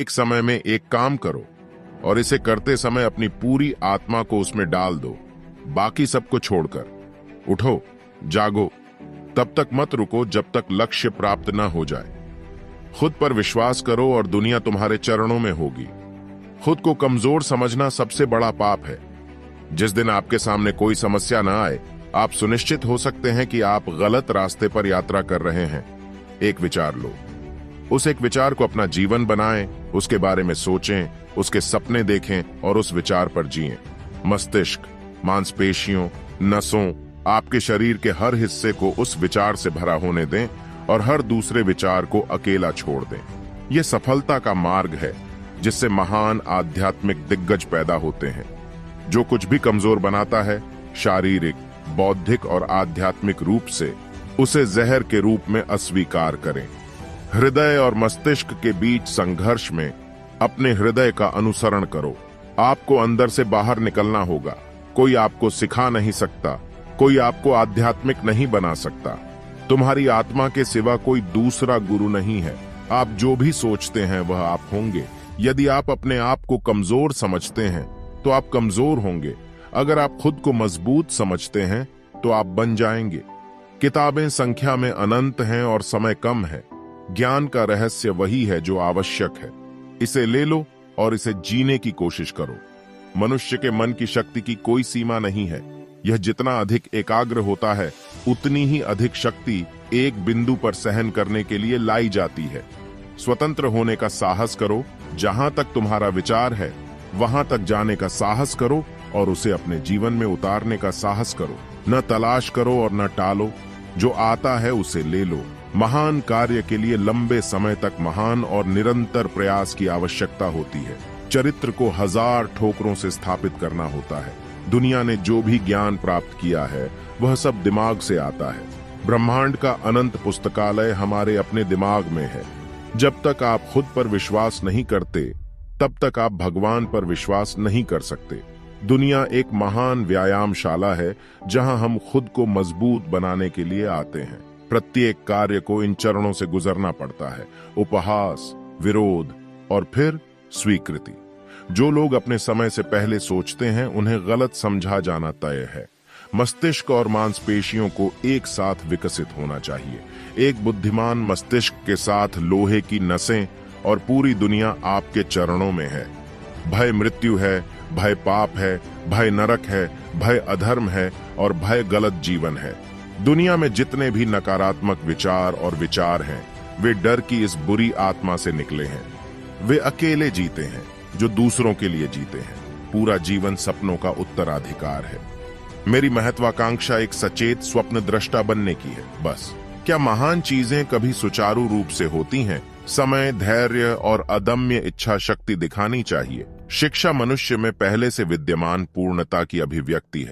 एक समय में एक काम करो और इसे करते समय अपनी पूरी आत्मा को उसमें डाल दो, बाकी सबको छोड़कर। उठो, जागो, तब तक मत रुको जब तक लक्ष्य प्राप्त न हो जाए। खुद पर विश्वास करो और दुनिया तुम्हारे चरणों में होगी। खुद को कमजोर समझना सबसे बड़ा पाप है। जिस दिन आपके सामने कोई समस्या ना आए, आप सुनिश्चित हो सकते हैं कि आप गलत रास्ते पर यात्रा कर रहे हैं। एक विचार लो, उस एक विचार को अपना जीवन बनाएं, उसके बारे में सोचें, उसके सपने देखें और उस विचार पर जिएं। मस्तिष्क, मांसपेशियों, नसों, आपके शरीर के हर हिस्से को उस विचार से भरा होने दें और हर दूसरे विचार को अकेला छोड़ दें। यह सफलता का मार्ग है जिससे महान आध्यात्मिक दिग्गज पैदा होते हैं। जो कुछ भी कमजोर बनाता है, शारीरिक, बौद्धिक और आध्यात्मिक रूप से, उसे जहर के रूप में अस्वीकार करें। हृदय और मस्तिष्क के बीच संघर्ष में अपने हृदय का अनुसरण करो। आपको अंदर से बाहर निकलना होगा। कोई आपको सिखा नहीं सकता, कोई आपको आध्यात्मिक नहीं बना सकता। तुम्हारी आत्मा के सिवा कोई दूसरा गुरु नहीं है। आप जो भी सोचते हैं वह आप होंगे। यदि आप अपने आप को कमजोर समझते हैं तो आप कमजोर होंगे। अगर आप खुद को मजबूत समझते हैं तो आप बन जाएंगे। किताबें संख्या में अनंत हैं और समय कम है। ज्ञान का रहस्य वही है जो आवश्यक है। इसे ले लो और इसे जीने की कोशिश करो। मनुष्य के मन की शक्ति की कोई सीमा नहीं है। यह जितना अधिक एकाग्र होता है, उतनी ही अधिक शक्ति एक बिंदु पर सहन करने के लिए लाई जाती है। स्वतंत्र होने का साहस करो। जहां तक तुम्हारा विचार है, वहां तक जाने का साहस करो और उसे अपने जीवन में उतारने का साहस करो। न तलाश करो और न टालो। जो आता है उसे ले लो। महान कार्य के लिए लंबे समय तक महान और निरंतर प्रयास की आवश्यकता होती है। चरित्र को 1000 ठोकरों से स्थापित करना होता है। दुनिया ने जो भी ज्ञान प्राप्त किया है वह सब दिमाग से आता है। ब्रह्मांड का अनंत पुस्तकालय हमारे अपने दिमाग में है। जब तक आप खुद पर विश्वास नहीं करते, तब तक आप भगवान पर विश्वास नहीं कर सकते। दुनिया एक महान व्यायामशाला है जहां हम खुद को मजबूत बनाने के लिए आते हैं। प्रत्येक कार्य को इन चरणों से गुजरना पड़ता है: उपहास, विरोध और फिर स्वीकृति। जो लोग अपने समय से पहले सोचते हैं उन्हें गलत समझा जाना तय है। मस्तिष्क और मांसपेशियों को एक साथ विकसित होना चाहिए। एक बुद्धिमान मस्तिष्क के साथ लोहे की नसें और पूरी दुनिया आपके चरणों में है। भय मृत्यु है, भय पाप है, भय नरक है, भय अधर्म है और भय गलत जीवन है। दुनिया में जितने भी नकारात्मक विचार और विचार हैं, वे डर की इस बुरी आत्मा से निकले हैं। वे अकेले जीते हैं जो दूसरों के लिए जीते हैं। पूरा जीवन सपनों का उत्तराधिकार है। मेरी महत्वाकांक्षा एक सचेत स्वप्न दृष्टा बनने की है, बस। क्या महान चीजें कभी सुचारू रूप से होती हैं? समय, धैर्य और अदम्य इच्छा शक्ति दिखानी चाहिए। शिक्षा मनुष्य में पहले से विद्यमान पूर्णता की अभिव्यक्ति है।